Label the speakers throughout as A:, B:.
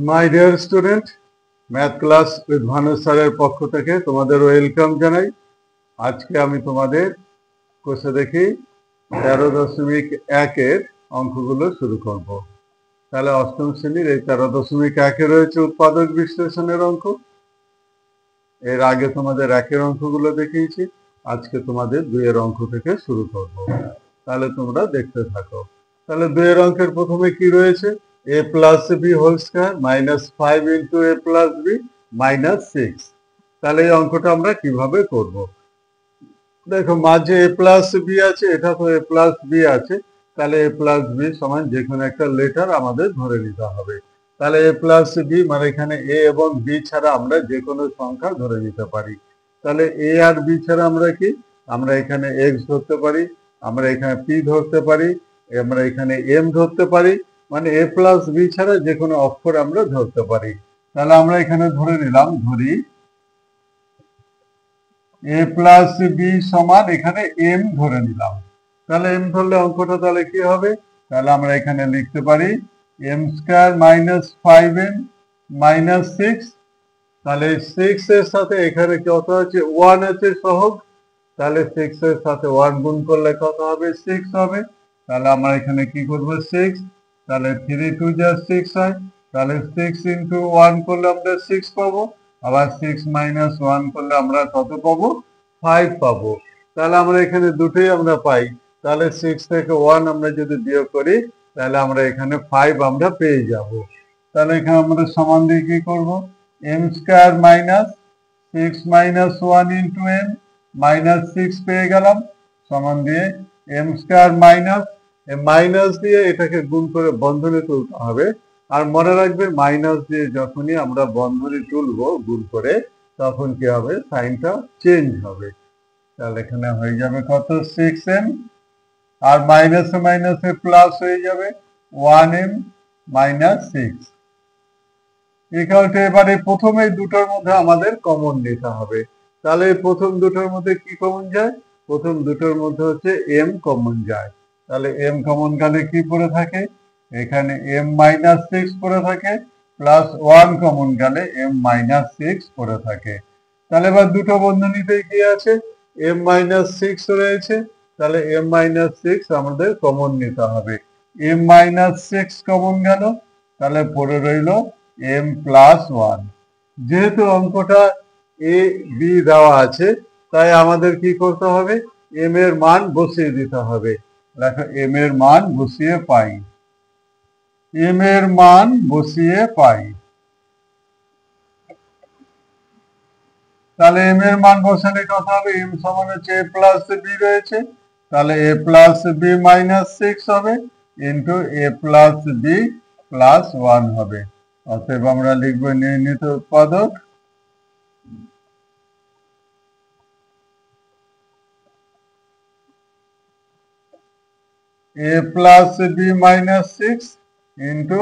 A: My dear student, math class with Bhanu স্যারের পক্ষ থেকে তোমাদের ওয়েলকাম জানাই। আজকে আমি তোমাদের কোষে দেখি 13.1 অঙ্কগুলো শুরু করব। তাহলে অষ্টম শ্রেণীর এই 13.1 রয়েছে উৎপাদক বিশ্লেষণের অঙ্ক। এর আগে তোমাদের 1 অঙ্কগুলো দেখিয়েছি, আজকে তোমাদের 2 অঙ্ক থেকে শুরু করব। তাহলে তোমরা দেখতে থাকো। তাহলে 2 অঙ্কের প্রথমে কি রয়েছে? a plus B whole square -5 into a plus B -6। তাহলে এই অঙ্কটা আমরা কিভাবে করব? দেখো, মাঝে a প্লাস বি আছে, এটা তো a প্লাস বি আছে, তাহলে a প্লাস বি সমান যে কোনো একটা লেটার আমাদের ধরে নিতে হবে। তাহলে a প্লাস বি মানে এখানে a এবং b ছাড়া আমরা যে কোনো সংখ্যা ধরে নিতে পারি। তাহলে a আর b ছাড়া আমরা কি, আমরা এখানে x ধরতে পারি, আমরা এখানে p ধরতে পারি, আমরা এখানে m ধরতে পারি, মানে a প্লাস বি ছাড়া যে কোনো অক্ষর আমরা ধরতে পারি। তাহলে আমরা এখানে ধরে নিলাম, ধরি a প্লাস বি সমান এখানে m ধরে নিলাম। তাহলে m ধরলে অঙ্কটা তাহলে কি হবে? তাহলে আমরা এখানে লিখতে পারি m স্কয়ার -5m -6। তাহলে 6 এর সাথে এখানে কত আছে? 1 আছে সহগ। তাহলে 6 এর সাথে 1 গুণ করলে কত হবে? 6 হবে। তাহলে আমরা এখানে কি করব? 6। তাহলে 3 2 যা 6 হয়। তাহলে 6 ইন্টু 1 করলে আমরা 6 পাবো। আবার 6 মাইনাস 1 করলে আমরা কত পাবো? 5 পাবো। তাহলে আমরা এখানে দুটোই আমরা পাই। তাহলে 6 থেকে 1 আমরা যদি বিয়োগ করি, তাহলে আমরা এখানে 5 আমরা পেয়ে যাব। তাহলে এখানে আমরা সমান দিয়ে কি করব? m square minus 6 minus 1 into m -6 পেয়ে গেলাম, সমান দিয়ে m স্কয়ার মাইনাস দিয়ে এটাকে গুণ করে বন্ধনী তুলতে হবে। আর মনে রাখবে, মাইনাস দিয়ে যখনই আমরা বন্ধনী তুলবো গুণ করে, তখন কি হবে? সাইনটা চেঞ্জ হবে। তাহলে এখানে হয়ে যাবে কত? 6m, আর মাইনাসে মাইনাসে প্লাস হয়ে যাবে 1m -6। এবারে প্রথমে দুটোর মধ্যে আমাদের কমন নিতে হবে। তাহলে প্রথম দুটোর মধ্যে কি কমন যায়? প্রথম দুটোর মধ্যে হচ্ছে m কমন যায়। তাহলে m কমন গেলে কি পড়ে থাকে? এখানে m -6 পড়ে থাকে, প্লাস 1 কমন গেলে m -6 পড়ে থাকে। তাহলে এবার দুটো বন্ধনীতে কি আছে? m -6 রয়েছে, তাহলে m -6 আমাদের কমন নিতে হবে। m -6 কমন গেল, তাহলে পড়ে রইল m প্লাস 1। যেহেতু অঙ্কটা a b দেওয়া আছে, তাই আমাদের কি করতে হবে? m এর মান বসিয়ে দিতে হবে। দেখো, m এর মান বসিয়ে পাই, m এর মান বসিয়ে পাই। তাহলে m এর মান বসালে কত হবে? m সমান হচ্ছে a প্লাস b রয়েছে, তাহলে a প্লাস b -6 হবে into a plus b plus 1 হবে। অতএব আমরা লিখব নির্ণীত উৎপাদক a plus b -6 into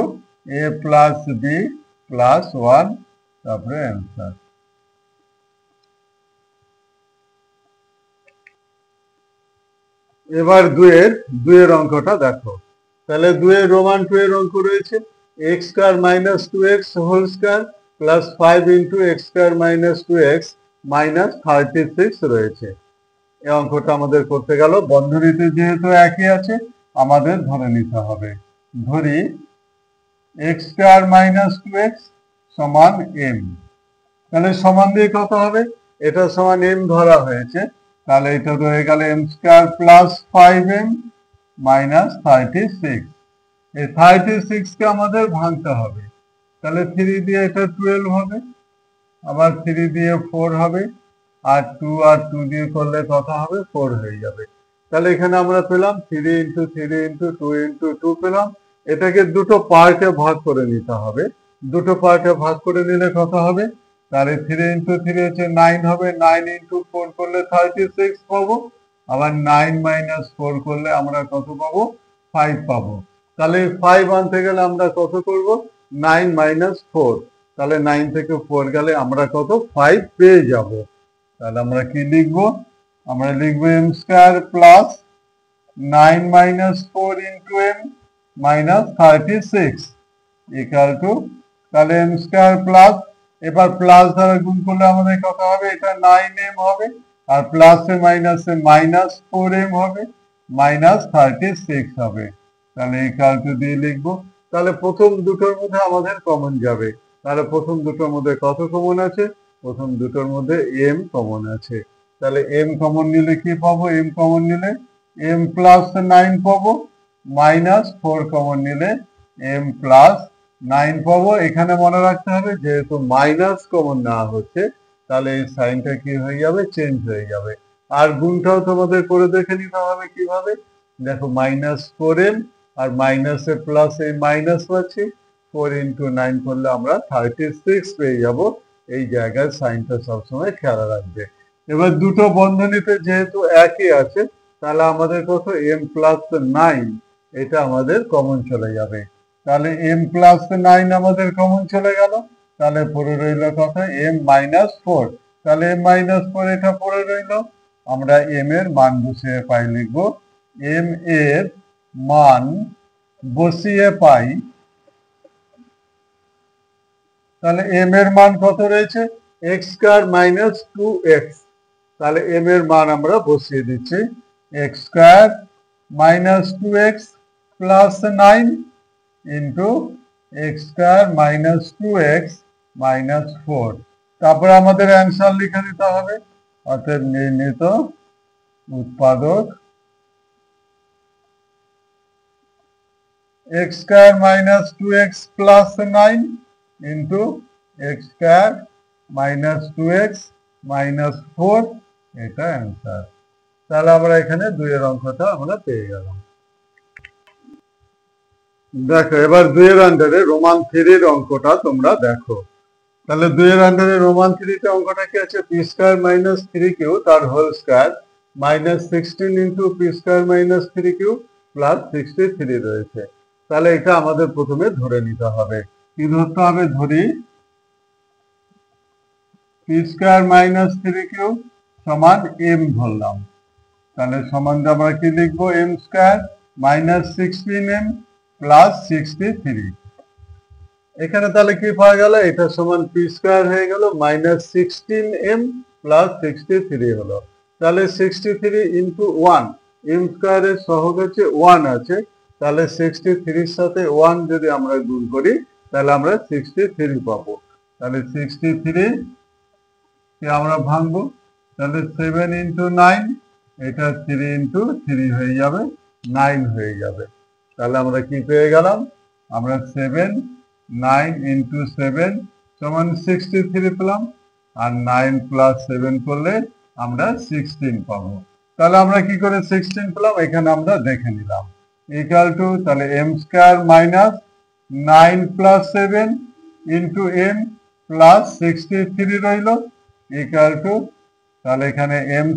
A: a plus b plus 1, তারপরে অ্যান্সার। এবার দুয়ের অঙ্কটা দেখো। তাহলে রোমান 2 এর অঙ্ক রয়েছে x square -2x whole square plus 5 into x square -2x -36 রয়েছে। এই অঙ্কটা আমাদের করতে গেল, বন্ধনীতে যেহেতু একই আছে, আমাদের ধরে নিতে হবে। ধরি x স্কয়ার -2x সমান m। তাহলে সমান দিয়ে কত হবে? এটা সমান m ধরা হয়েছে, তাহলে এটা রয়ে গেল m স্কয়ার প্লাস 5m -36। এই 36 কে আমাদের ভাঙতে হবে। তাহলে 3 দিয়ে এটা 12 হবে, আবার 3 দিয়ে 4 হবে, আর 2 দিয়ে করলে কত হবে? 4 হয়ে যাবে। তাহলে এখানে আমরা পেলাম 3 ইন্টু 3 ইন্টু 2 ইন্টু 2 পেলাম। এটাকে দুটো পার্টে ভাগ করে নিতে হবে। দুটো পার্টে ভাগ করে নিলে কত হবে? তাহলে 3 ইন্টু 3 হচ্ছে 9 হবে, 9 ইন্টু 4 করলে 36 পাবো, আবার 9 মাইনাস 4 করলে আমরা কত পাবো? 5 পাবো। তাহলে 5 আনতে গেলে আমরা কত করব? 9 মাইনাস 4। তাহলে 9 থেকে 4 গেলে আমরা কত? 5 পেয়ে যাব। তাহলে আমরা কি লিখব? আমরা লিখব m square plus 9 minus 4 into m -36 equal to তাহলে এম স্কয়ার প্লাস, এবার প্লাস দ্বারা গুণ করলে আমাদের কত হবে, এটা 9m হবে, আর প্লাসে মাইনাসে -4m হবে, -36 হবে। তাহলে ইকুয়াল টু দিয়ে লিখবো। তাহলে প্রথম দুটোর মধ্যে আমাদের কমন যাবে। তাহলে প্রথম দুটোর মধ্যে কত কমন আছে, প্রথম দুটোর মধ্যে m কমন আছে। তাহলে m কমন নিলে কি পাবো, m কমন নিলে m প্লাস 9 পাবো, -4 কমন নিলে m প্লাস 9 পাবো। এখানে মনে রাখতে হবে যেহেতু মাইনাস কমন নেওয়া হচ্ছে, তাহলে এই সাইনটা কি হয়ে যাবে, চেঞ্জ হয়ে যাবে। আর গুণটাও তোমাদের করে দেখে নিতে হবে কিভাবে। দেখো -4m আর মাইনাসে প্লাস এই মাইনাস পাচ্ছি, 4 × 9 করলে আমরা 36 পেয়ে যাব। এই জায়গায় সাইনটা সবসময় খেয়াল রাখবে। এবার দুটো বন্ধনীতে যেহেতু একই আছে, তাহলে আমাদের কত, m প্লাস 9, এটা আমাদের কমন চলে যাবে। তাহলে m প্লাস 9 আমাদের কমন চলে গেল। তাহলে পড়ে রইল কত, m -4। তাহলে m -4 এটা পড়ে রইল। আমরা m এর মান বসিয়ে পাই লিখব, m এর মান বসিয়ে পাই। তাহলে m এর মান কত রয়েছে, x² - 2x। তাহলে m এর মান আমরা বসিয়ে দিচ্ছি, x² - 2x plus 9 into x² - 2x -4। তারপরে আমাদের অ্যান্সার লিখে দিতে হবে, অর্থাৎ নির্ণীত উৎপাদক x² - 2x plus 9 into x² - 2x -4, এটা অ্যান্সার। তাহলে আমরা এখানে 2 এর অঙ্কটা আমরা পেয়ে গেলাম। দেখো এবার 2 এর আন্ডারে রোমান 3 এর অঙ্কটা তোমরা দেখো। তাহলে 2 এর আন্ডারে রোমান 3 তে অঙ্কটা কি আছে, p² - 3q তার whole square -16 × p² - 3q plus 63 রয়েছে। তাহলে এটা আমাদের প্রথমে ধরে নিতে হবে। কি ধরতে হবে, ধরি p² - 3q সমান m ধরলাম। তাহলে সমান আমরা কি লিখবো, m² -16m প্লাস 63। এখানে তাহলে কি পাওয়া গেল, এটা সমান p² হয়ে গেল -16m প্লাস 63 হলো। তাহলে 63 × 1, m² এর সহগ হচ্ছে 1 আছে, তাহলে 63 এর সাথে 1 যদি আমরা গুণ করি তাহলে আমরা 63 পাবো। তাহলে 63 কে আমরা ভাঙবো, তাহলে 7 × 9, এটা 3 × 3 হয়ে যাবে, 9 হয়ে যাবে। তাহলে আমরা কি পেয়ে গেলাম, আমরা 7 9 × 7 সমান 63 পেলাম, আর 9 প্লাস 7 করলে আমরা 16 পাবো। তাহলে আমরা কি করে 16 পেলাম, এখানে আমরা দেখে নিলাম। ইকুয়াল টু, তাহলে m² - 9 plus 7 into m plus 63 রইল, ইকুয়াল টু, তাহলে এখানে m²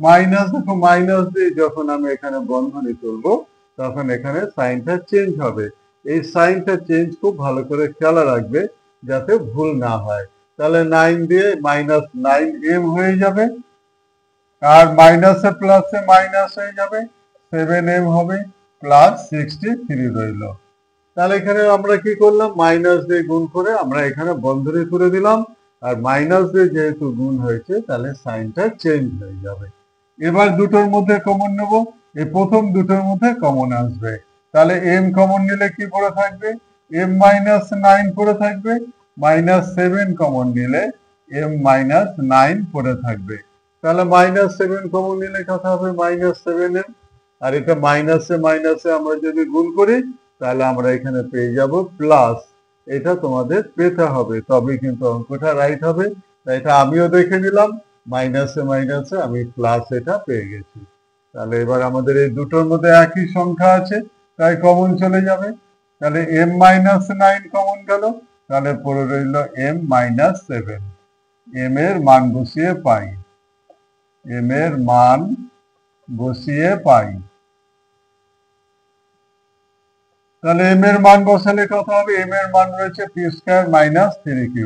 A: মাইনাস, দেখো মাইনাস দিয়ে যখন আমি এখানে বন্ধনী তুলবো তখন এখানে সাইনটা চেঞ্জ হবে। এই সাইনটা চেঞ্জ খুব ভালো করে খেয়াল রাখবে যাতে ভুল না হয়। তাহলে 9 দিয়ে -9m হয়ে যাবে, আর মাইনাসে প্লাসে মাইনাস হয়ে যাবে, 7m হবে প্লাস 63 রইল। তাহলে এখানে আমরা কি করলাম, মাইনাস দিয়ে গুণ করে আমরা এখানে বন্ধনী করে দিলাম, আর মাইনাস দিয়ে যেহেতু গুণ হয়েছে তাহলে সাইনটা চেঞ্জ হয়ে যাবে। এবার দুটোর মধ্যে কমন নেব, এই প্রথম দুটোর মধ্যে কমন আসবে। তাহলে m কমন নিলে কি পড়ে থাকবে, m -9 পড়ে থাকবে, -7 কমন নিলে m -9 পড়ে থাকবে। তাহলে -7 কমন নিলে কথা হবে -7m, আর এটা মাইনাসে মাইনাসে আমরা যদি গুণ করি তাহলে আমরা এখানে পেয়ে যাব প্লাস। এটা তোমাদের পেতে হবে, তবে কিন্তু অঙ্কটা রাইট হবে। তাই এটা আমিও দেখে নিলাম, মাইনাসে মাইনাসে আমি প্লাস এটা পেয়ে গেছি। তাহলে এবার আমাদের এই দুটোর মধ্যে একই সংখ্যা আছে, তাই কমন চলে যাবে। তাহলে m -9 কমন গেল, তাহলে পড়ে রইল m -7। m এর মান বসিয়ে পাই, m এর মান বসিয়ে পাই। তাহলে m এর মান বসালে কত হবে, m এর মান রয়েছে p² - 3q।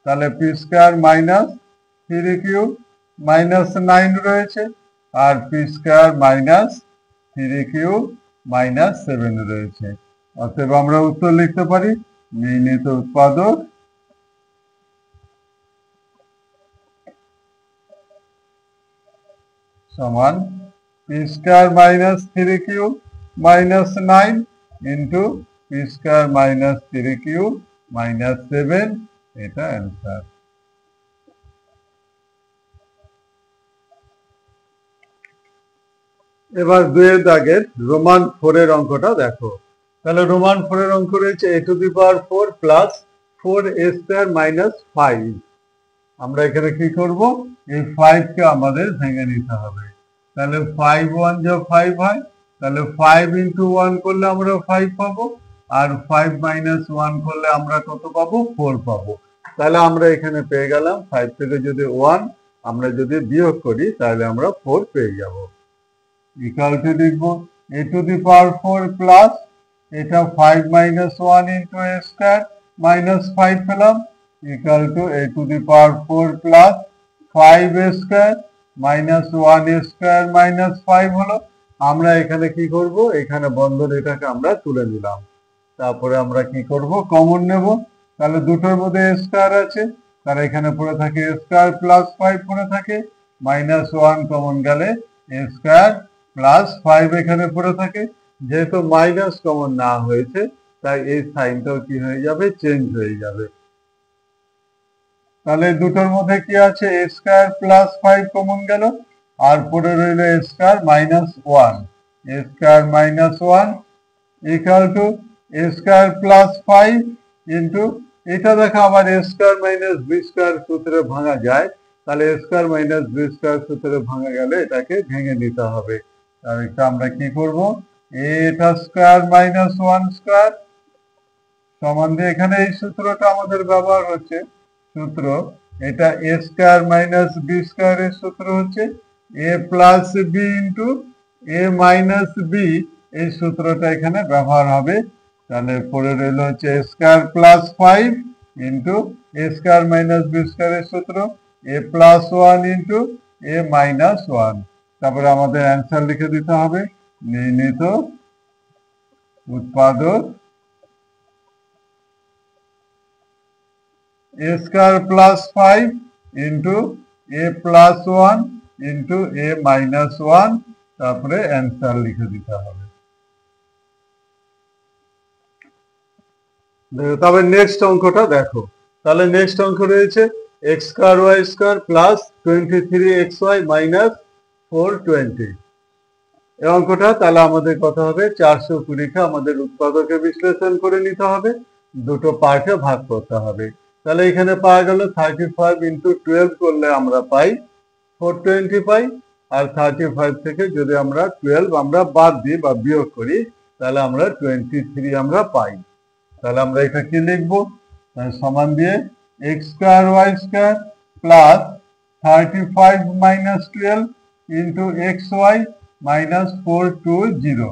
A: তাহলে p² - 3q -9 রয়েছে, আর p² - 3q -7 রয়েছে। অতএব আমরা উত্তর লিখতে পারি নির্ণীত উৎপাদক সমান P square minus 3q minus 9 into P square minus 3q minus 7, এটা অ্যান্সার। এবার 2 দাগের রোমান 4 এর অঙ্কটা দেখো। তাহলে রোমান 4 এর অঙ্ক রয়েছে a to the power 4 plus 4a square minus 5। আমরা এখানে কি করব, এই 5 কে আমাদের ভেঙে নিতে হবে। তাহলে 5 1 যা 5 হয়, তাহলে 5 ইন্টু 1 করলে আমরা 5 পাবো, আর 5 মাইনাস 1 করলে আমরা কত পাবো, 4 পাবো। তাহলে আমরা এখানে পেয়ে গেলাম 5 থেকে যদি 1 আমরা যদি বিয়োগ করি তাহলে আমরা 4 পেয়ে যাব। ইকুয়াল টু লিখব a to the power 4 plus এটা 5 minus 1 into a square minus 5 পেলাম, equal to a to the power 4 plus 5a square minus 1a square minus 5 হলো। আমরা এখানে কি করব, এখানে বন্ধন এটাকে আমরা তুলে নিলাম। তারপরে আমরা কি করব, কমন নেব। তাহলে দুটোর মধ্যে a স্কয়ার আছে, তাহলে এখানে পড়ে থাকে a স্কয়ার প্লাস 5 পড়ে থাকে, মাইনাস 1 কমন গেলে a স্কয়ার প্লাস 5 এখানে পড়ে থাকে। যেহেতু মাইনাস কমন না হয়েছে তাই এই সাইনটাও কি হয়ে যাবে, চেঞ্জ হয়ে যাবে। তাহলে দুটোর মধ্যে কি আছে, a স্কয়ার প্লাস 5 কমন গেল, আর পড়ে রইল a square minus 1। a square minus 1 equal to a square plus 5 into এটা দেখো আবার a square minus b square সূত্রে ভাঙা যায়। তাহলে a square minus b square সূত্রে ভাঙা গেলে এটাকে ভেঙে নিতে হবে। তাহলে আমরা কি করব, এটা স্কয়ার মাইনাস 1 স্কয়ার সমান দিয়ে এখানে এই সূত্রটা আমাদের ব্যবহার হচ্ছে সূত্র, এটা a square minus b square এর সূত্র হচ্ছে a plus b into a minus b, এই সূত্রটা এখানে ব্যবহার হবে। তাহলে পড়ে রইল হচ্ছে a square plus 5 into a square minus b square এর সূত্র a plus 1 into a minus 1। তারপরে আমাদের অ্যান্সার লিখে দিতে হবে, নির্ণীত উৎপাদক a square plus 5 into a plus 1 into a minus 1, তারপরে অ্যান্সার লিখে দিতে হবে। তবে নেক্সট অঙ্কটা দেখো। তাহলে নেক্সট অঙ্ক রয়েছে x square y square plus 23xy minus 420। এই অঙ্কটা তাহলে আমাদের কথা হবে 420কে আমাদের উৎপাদকে বিশ্লেষণ করে নিতে হবে, দুটো পার্টে ভাগ করতে হবে। তাহলে এখানে পাওয়া গেল 35 ইন্টু 12 করলে আমরা পাই 420 পাই, আর 35 থেকে যদি আমরা 12 আমরা বাদ দিই বা বিয়োগ করি তাহলে আমরা 23 আমরা পাই। তাহলে আমরা এটা কি লিখবো, সমান দিয়ে x square y square plus 35 minus 12 into xy minus 420।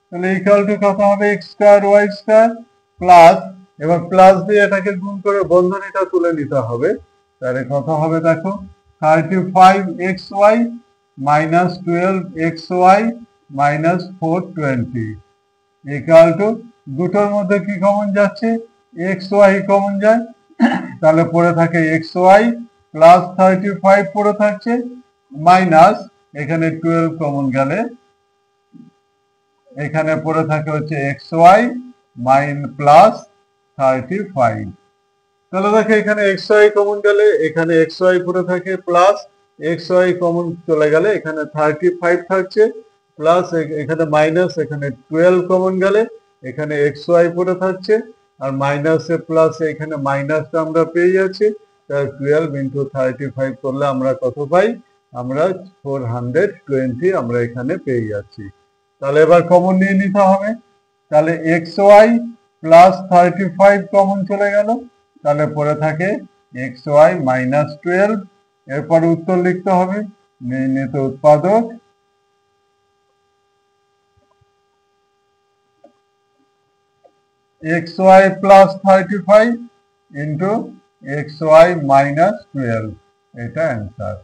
A: তাহলে ইকুয়াল টু কত হবে, x square y square plus, এবার প্লাস দিয়ে এটাকে গুণ করে বন্ধনীটা তুলে নিতে হবে। তাহলে কত হবে দেখো, 35xy minus 12xy minus 420 equal to, দুটোর মধ্যে কি কমন যাচ্ছে, xy কমন যায়, তাহলে পড়ে থাকে xy প্লাস 35 পড়ে থাকছে, মাইনাস এখানে 12 কমন গেলে এখানে পড়ে থাকে হচ্ছে xy মাইন প্লাস 35। তাহলে দেখো এখানে xy কমন গেলে এখানে xy পড়ে থাকে, প্লাস xy কমন চলে গেলে এখানে 35 থাকছে, প্লাস এখানে মাইনাস এখানে 12 কমন গেলে এখানে xy পড়ে থাকছে, আর মাইনাসে প্লাস এখানে মাইনাসটা আমরা পেয়ে যাচ্ছি। তাহলে 12 ইন্টু 35 করলে আমরা কত পাই, আমরা 420 আমরা এখানে পেয়ে যাচ্ছি। তাহলে এবার কমন নিয়ে নিতে হবে। তাহলে xy প্লাস 35 কমন চলে গেল, তাহলে পড়ে থাকে xy মাইনাস 12। এরপর উত্তর লিখতে হবে, নির্ণীত উৎপাদক xy plus 35 into xy minus 12, এটা অ্যান্সার।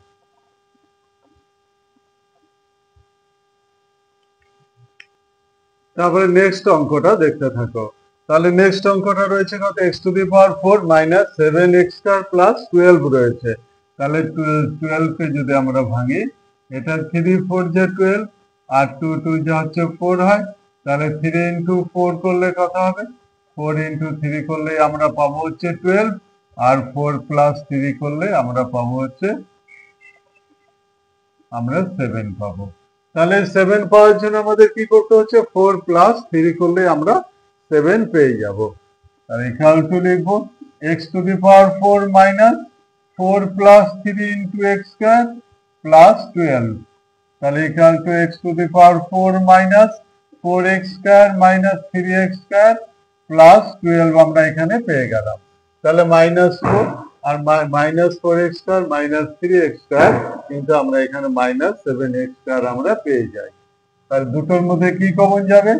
A: তারপরে নেক্সট অঙ্কটা দেখতে থাকো। তাহলে নেক্সট অঙ্কটা রয়েছে কত, x to the power 4 minus 7x square plus 12 রয়েছে। তাহলে 12 কে যদি আমরা ভাঙি, এটা 3 4 যা 12 আর 2 2 যা হচ্ছে 4 হয়। তাহলে 3 ইনটু 4 করলে কত হবে, 4 ইনটু 3 করলে আমরা পাবো হচ্ছে 12, আর 4 প্লাস 3 করলে আমরা পাবো হচ্ছে 7 পাবো। তাহলে 7 পাওয়ার জন্য আমাদের কি করতে হচ্ছে, 4 প্লাস 3 করলে আমরা 7 পেয়ে যাব। আর ইকুয়াল টু লিখবো x to the power 4 minus 4 plus 3 into x square plus 12। তাহলে equal to x to the power 4 minus 4x square minus 3x square plus 12 আমরা এখানে পেয়ে গেলাম। তাহলে -4 আর -4x square minus 3x square, কিন্তু আমরা এখানে -7x স্কয়ার আমরা পেয়ে যাই। আর দুটোর মধ্যে কি কমন যাবে,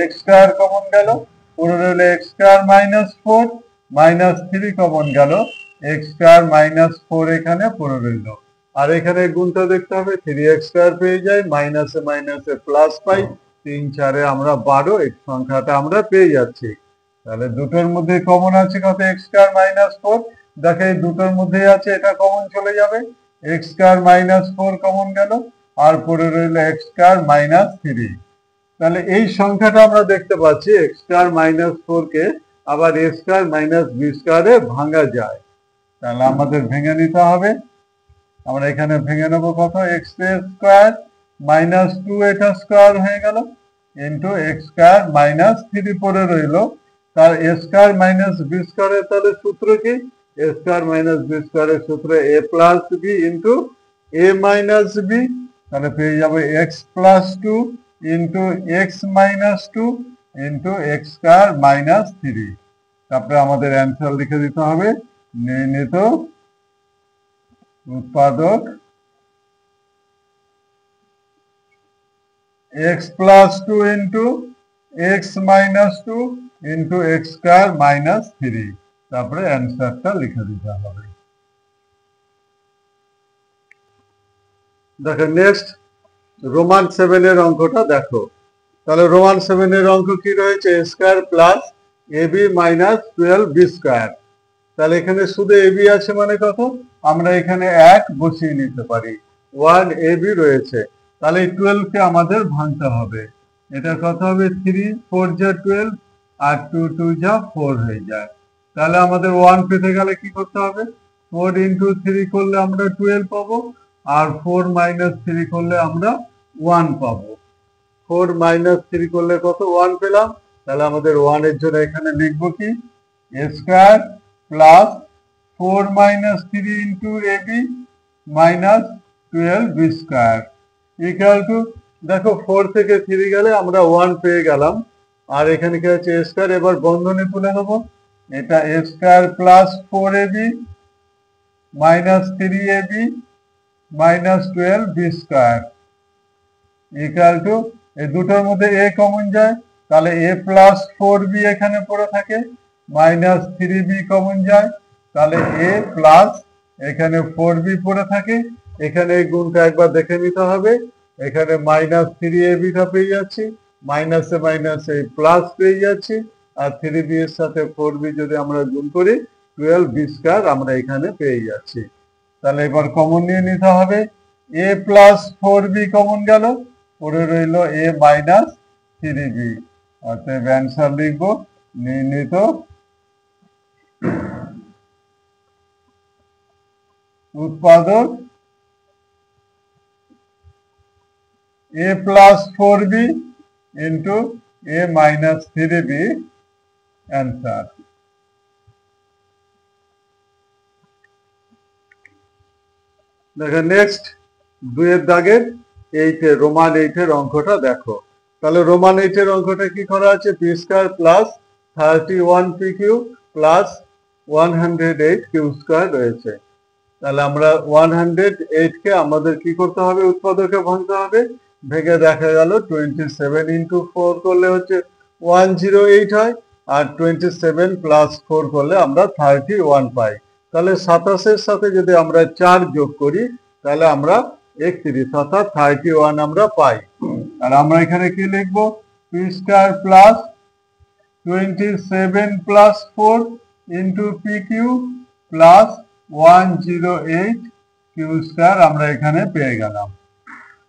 A: x স্কয়ার কমন গেল, পুরো রইল x স্কয়ার -4, -3 কমন গেল, x স্কয়ার -4 এখানে পুরো রইল। আর এখানে গুণটা দেখতে হবে, 3x স্কয়ার পেয়ে যাই, মাইনাসে মাইনাসে প্লাস পাই, 3 4 এ আমরা 12, এই সংখ্যাটা আমরা পেয়ে যাচ্ছি। তাহলে দুটোর মধ্যে কমন আছে কত, x স্কয়ার -4। দেখো এই দুটোর মধ্যেই আছে, এটা কমন চলে যাবে, x স্কয়ার -4 কমন গেল, আর পরে রইল x স্কয়ার -3। তাহলে এই সংখ্যাটা আমরা দেখতে পাচ্ছি x স্কয়ার -4 কে আবার a স্কয়ার b স্কয়ারে ভাঙা যায়। তাহলে আমাদের ভেঙে নিতে হবে। আমরা এখানে ভেঙে নেব কত, x স্কয়ার -2 এটা স্কয়ার হয়ে গেল ইনটু x স্কয়ার -3 পরে রইল। তার a স্কয়ার b স্কয়ারের তাহলে সূত্র কি, a স্কয়ার b স্কয়ারের সূত্র a plus b into a minus b। তাহলে পেয়ে যাবে x plus 2 into x minus 2 into x square -3। তারপরে আমাদের অ্যান্সার লিখে দিতে হবে, নির্ণীত উৎপাদক x plus 2 into x minus 2 into x square -3। তারপরে অ্যান্সারটা লিখে দিতে হবে। দেখো নেক্সট রোমান 7 এর অঙ্কটা দেখো। তাহলে রোমান 7 এর অঙ্ক কি রয়েছে, a square plus ab minus 12b square. তাহলে এখানে শুধু ab আছে মানে কত, আমরা এখানে 1 বসিয়ে নিতে পারি, 1 ab রয়েছে। তাহলে 12 কে আমাদের ভাঙতে হবে, এটা কত হবে, 3 4 যা 12 আর 2 2 যা 4 হয়ে যায়। তাহলে আমাদের 1 পেতে গেলে কি করতে হবে, 4 ইনটু 3 করলে আমরা 12 পাবো, আর 4 মাইনাস 3 করলে আমরা 1 পাবো। 4 মাইনাস 3 করলে কত, 1 পেলাম। তাহলে আমাদের 1 এর জন্য এখানে লিখবো কি, a square plus 4 minus 3 into ab minus 12b square equal to, দেখো 4 থেকে 3 গেলে আমরা 1 পেয়ে গেলাম, আর এখানে কি আছে a স্কয়ার, এবার বন্ধনী তুলে নেবো, এটা a square plus 4ab minus 3ab minus 12b square equal to, এই দুটোর মধ্যে a কমন যায়, তাহলে a প্লাস 4b এখানে পড়ে থাকে, মাইনাস 3b কমন যায়, তাহলে a প্লাস এখানে 4b পড়ে থাকে। এখানে এই গুণটা একবার দেখে নিতে হবে, এখানে মাইনাস 3ab টা পেয়ে যাচ্ছি, মাইনাসে মাইনাসে প্লাস পেয়ে যাচ্ছি, আর 3b এর সাথে 4b যদি আমরা গুণ করি 12b স্কয়ার আমরা এখানে পেয়ে যাচ্ছি। তাহলে এবার কমন নিয়ে নিতে হবে, a প্লাস 4b কমন গেল, পরে রইল a মাইনাস 3b। অতএব অ্যান্সার লিখবো, নির্ণীত উৎপাদক a plus 4b into a minus 3b answer. দেখো নেক্সট 2 এর দাগের রোমান 8 এর অঙ্কটা দেখো। তাহলে রোমান 8 এর অঙ্কটা কি করা আছে, P square plus 31 P Q plus 108 Q square রয়েছে। তাহলে আমরা 108 কে আমাদের কি করতে হবে, উৎপাদকে ভাঙতে হবে। ভেঙে দেখা গেল 27 ইন্টু 4 করলে হচ্ছে 108 হয়, আর 27 প্লাস 4 করলে আমরা 31 পাই। তাহলে 27 এর সাথে যদি আমরা 4 যোগ করি তাহলে আমরা 31 অর্থাৎ 31 আমরা পাই। আর আমরা এখানে কি লিখবো, P square plus 27 plus 4 into PQ plus 108 Q square আমরা এখানে পেয়ে গেলাম।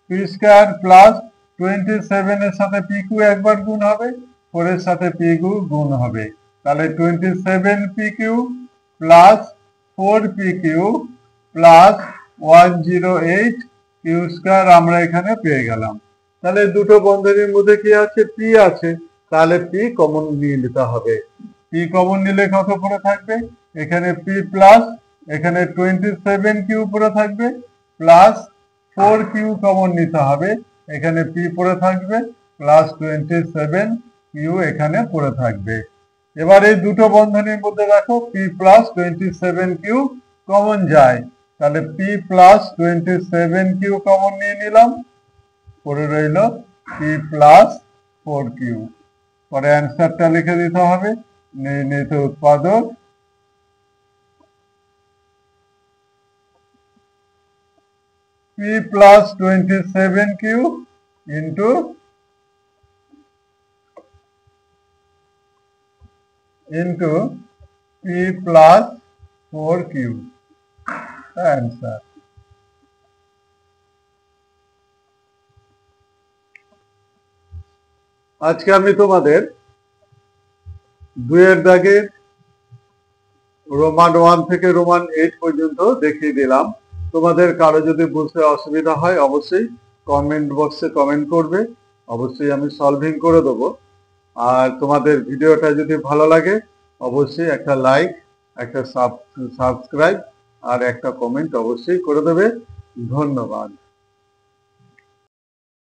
A: P স্কয়ার প্লাস 27 এর সাথে PQ একবার গুণ হবে, 4 এর সাথে PQ গুণ হবে, তাহলে 27 PQ plus 4 PQ plus 108 Q square আমরা এখানে পেয়ে গেলাম। তাহলে দুটো বন্ধনীর মধ্যে কি আছে? P আছে, তাহলে P কমন নিয়ে নিতে হবে। P কমন নিলে কত পড়ে থাকবে? এখানে P প্লাস এখানে 27Q পড়ে থাকবে প্লাস 4Q কমন নিতে হবে, এখানে P পড়ে থাকবে প্লাস 27Q এখানে পড়ে থাকবে। এবার এই দুটো বন্ধনীর মধ্যে দেখো P প্লাস 27Q কমন যায়, তাহলে P প্লাস 27Q কমন নিয়ে নিলাম, পড়ে রইল P প্লাস 4Q। পরে অ্যান্সারটা লিখে দিতে হবে, নির্ণীত উৎপাদক P plus 27Q into P plus 4Q answer। আজকে আমি তোমাদের 2 এর দাগের রোমান 1 থেকে রোমান 8 পর্যন্ত দেখিয়ে দিলাম। তোমাদের কারো যদি বুঝতে অসুবিধা হয় অবশ্যই কমেন্ট বক্সে কমেন্ট করবে, অবশ্যই আমি সলভিং করে দেবো। আর তোমাদের ভিডিওটা যদি ভালো লাগে অবশ্যই একটা লাইক, একটা সাবস্ক্রাইব আর একটা কমেন্ট অবশ্যই করে দেবে। ধন্যবাদ।